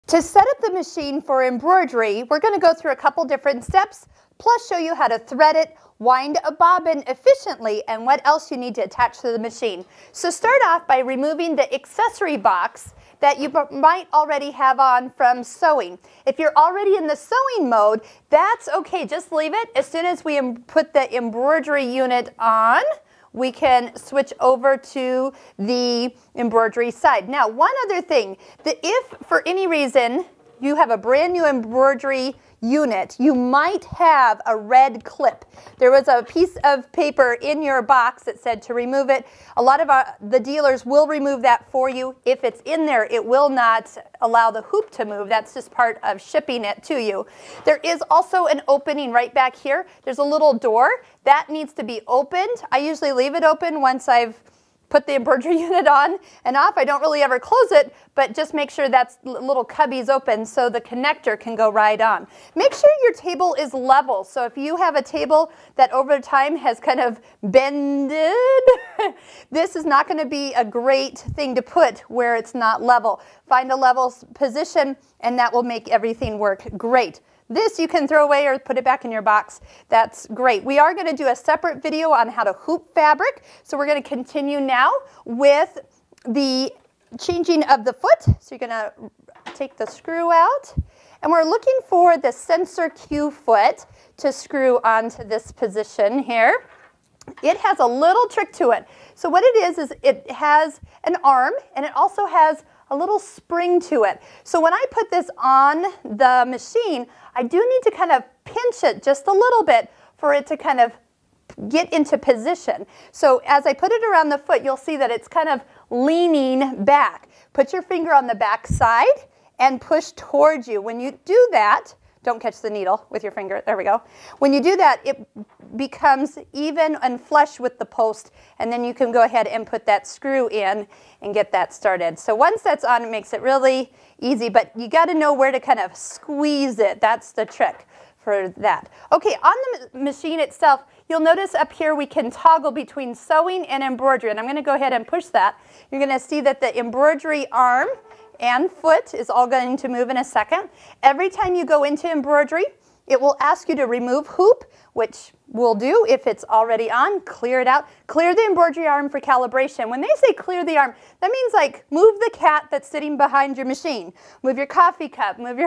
To set up the machine for embroidery, we're going to go through a couple different steps, plus show you how to thread it, wind a bobbin efficiently, and what else you need to attach to the machine. So start off by removing the accessory box that you might already have on from sewing. If you're already in the sewing mode, that's okay, just leave it. As soon as we put the embroidery unit on, we can switch over to the embroidery side. Now, one other thing, that if for any reason you have a brand new embroidery unit, you might have a red clip. There was a piece of paper in your box that said to remove it. A lot of the dealers will remove that for you. If it's in there, it will not allow the hoop to move. That's just part of shipping it to you. There is also an opening right back here. There's a little door that needs to be opened. I usually leave it open once I've put the embroidery unit on and off. I don't really ever close it, but just make sure that little cubby's open so the connector can go right on. Make sure your table is level. So if you have a table that over time has kind of bended, this is not going to be a great thing to put where it's not level. Find a level position and that will make everything work great. This you can throw away or put it back in your box. That's great. We are going to do a separate video on how to hoop fabric. So we're going to continue now with the changing of the foot. So you're going to take the screw out. And we're looking for the sensor Q foot to screw onto this position here. It has a little trick to it. So what it is it has an arm and it also has a little spring to it. So when I put this on the machine, I do need to kind of pinch it just a little bit for it to kind of get into position. So as I put it around the foot, you'll see that it's kind of leaning back. Put your finger on the back side and push towards you. When you do that, don't catch the needle with your finger. There we go. When you do that, it becomes even and flush with the post, and then you can go ahead and put that screw in and get that started. So once that's on, it makes it really easy, but you got to know where to kind of squeeze it. That's the trick for that. Okay, on the machine itself, you'll notice up here we can toggle between sewing and embroidery, and I'm going to go ahead and push that. You're going to see that the embroidery arm and foot is all going to move in a second. Every time you go into embroidery, it will ask you to remove hoop, which we'll do if it's already on. Clear it out. Clear the embroidery arm for calibration. When they say clear the arm, that means like move the cat that's sitting behind your machine. Move your coffee cup. Move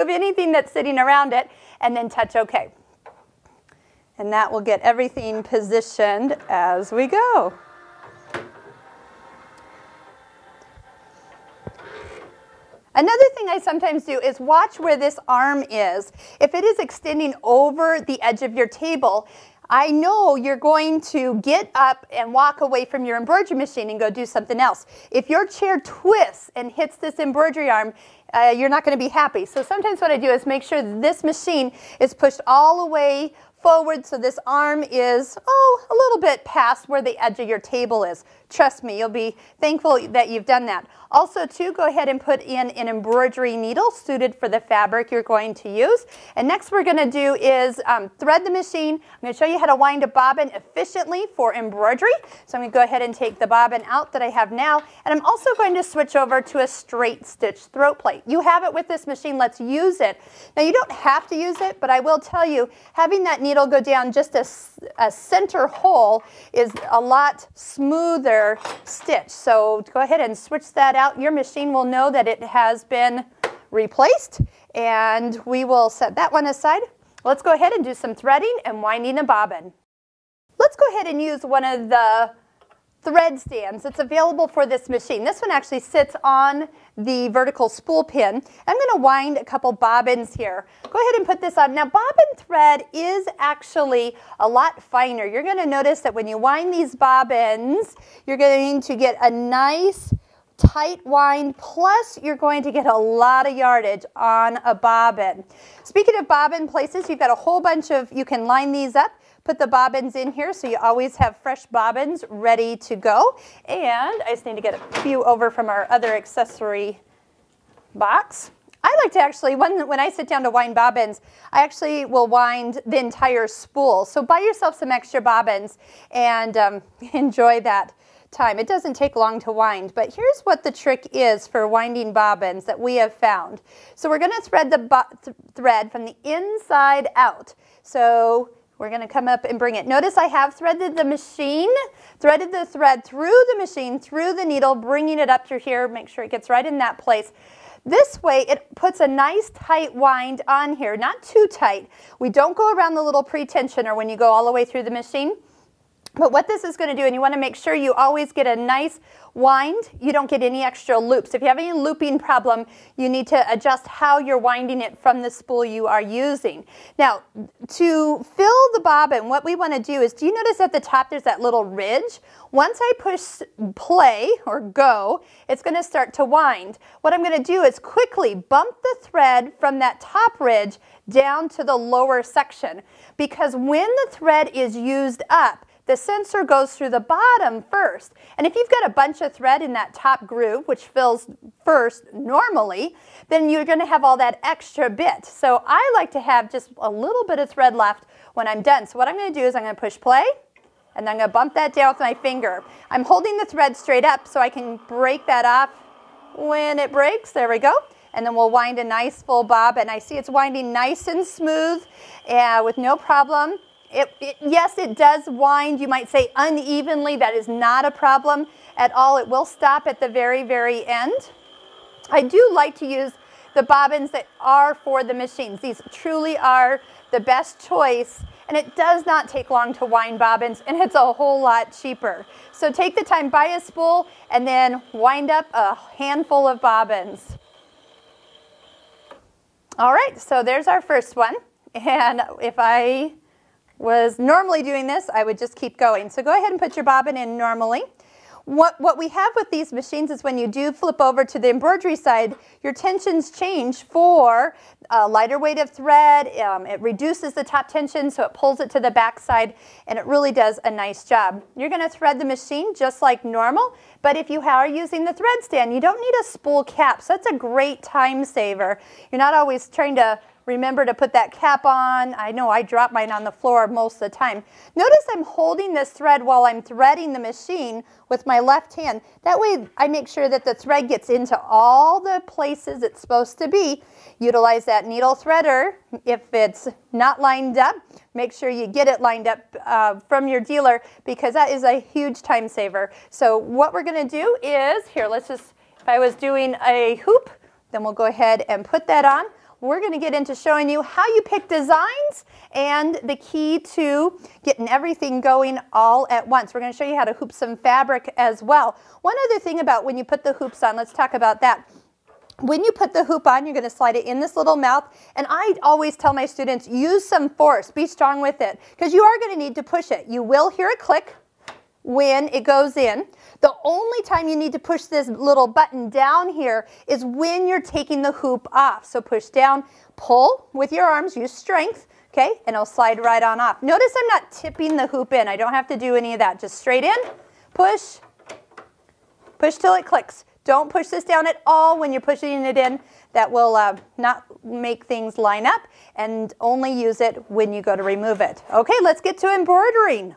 anything that's sitting around it, and then touch OK. And that will get everything positioned as we go. Another thing I sometimes do is watch where this arm is. If it is extending over the edge of your table, I know you're going to get up and walk away from your embroidery machine and go do something else. If your chair twists and hits this embroidery arm, you're not going to be happy. So sometimes what I do is make sure this machine is pushed all the way forward so this arm is, a little bit past where the edge of your table is. Trust me, you'll be thankful that you've done that. Also, too, go ahead and put in an embroidery needle suited for the fabric you're going to use. And next we're going to do is thread the machine. I'm going to show you how to wind a bobbin efficiently for embroidery. So I'm going to go ahead and take the bobbin out that I have now. And I'm also going to switch over to a straight stitch throat plate. You have it with this machine. Let's use it. Now, you don't have to use it, but I will tell you, having that needle go down just a center hole is a lot smoother stitch. So go ahead and switch that out. Your machine will know that it has been replaced, and we will set that one aside. Let's go ahead and do some threading and winding a bobbin. Let's go ahead and use one of the thread stands that's available for this machine. This one actually sits on the vertical spool pin. I'm going to wind a couple bobbins here. Go ahead and put this on. Now, bobbin thread is actually a lot finer. You're going to notice that when you wind these bobbins, you're going to get a nice tight wind, plus you're going to get a lot of yardage on a bobbin. Speaking of bobbin places, you've got a whole bunch of, you can line these up. Put the bobbins in here so you always have fresh bobbins ready to go. And I just need to get a few over from our other accessory box. I like to actually, when I sit down to wind bobbins, I actually will wind the entire spool. So buy yourself some extra bobbins and enjoy that time. It doesn't take long to wind, but here's what the trick is for winding bobbins that we have found. So we're going to thread the thread from the inside out. So we're going to come up and bring it. Notice I have threaded the thread through the machine, through the needle, bringing it up through here. Make sure it gets right in that place. This way, it puts a nice tight wind on here, not too tight. We don't go around the little pre-tensioner when you go all the way through the machine. But what this is going to do, and you want to make sure you always get a nice wind, you don't get any extra loops. If you have any looping problem, you need to adjust how you're winding it from the spool you are using. Now, to fill the bobbin, what we want to do is, do you notice at the top there's that little ridge? Once I push play or go, it's going to start to wind. What I'm going to do is quickly bump the thread from that top ridge down to the lower section, because when the thread is used up, the sensor goes through the bottom first. And if you've got a bunch of thread in that top groove, which fills first normally, then you're going to have all that extra bit. So I like to have just a little bit of thread left when I'm done. So what I'm going to do is I'm going to push play, and I'm going to bump that down with my finger. I'm holding the thread straight up so I can break that off when it breaks. There we go. And then we'll wind a nice full bob. And I see it's winding nice and smooth with no problem. Yes, it does wind, you might say, unevenly. That is not a problem at all. It will stop at the very, very end. I do like to use the bobbins that are for the machines. These truly are the best choice, and it does not take long to wind bobbins, and it's a whole lot cheaper. So take the time, buy a spool, and then wind up a handful of bobbins. All right, so there's our first one, and if I was normally doing this, I would just keep going. So go ahead and put your bobbin in normally. What we have with these machines is when you do flip over to the embroidery side, your tensions change for a lighter weight of thread. It reduces the top tension, so it pulls it to the back side, and it really does a nice job. You're going to thread the machine just like normal, but if you are using the thread stand, you don't need a spool cap, so that's a great time saver. You're not always trying to remember to put that cap on. I know I drop mine on the floor most of the time. Notice I'm holding this thread while I'm threading the machine with my left hand. That way I make sure that the thread gets into all the places it's supposed to be. Utilize that needle threader. If it's not lined up, make sure you get it lined up from your dealer, because that is a huge time saver. So what we're going to do is, here, let's just, if I was doing a hoop, then we'll go ahead and put that on. We're going to get into showing you how you pick designs and the key to getting everything going all at once. We're going to show you how to hoop some fabric as well. One other thing about when you put the hoops on, let's talk about that. When you put the hoop on, you're going to slide it in this little mouth, and I always tell my students, use some force, be strong with it, because you are going to need to push it. You will hear a click when it goes in. The only time you need to push this little button down here is when you're taking the hoop off. So push down, pull with your arms, use strength, okay, and it'll slide right on off. Notice I'm not tipping the hoop in. I don't have to do any of that. Just straight in, push, push till it clicks. Don't push this down at all when you're pushing it in. That will not make things line up, and only use it when you go to remove it. Okay, let's get to embroidering.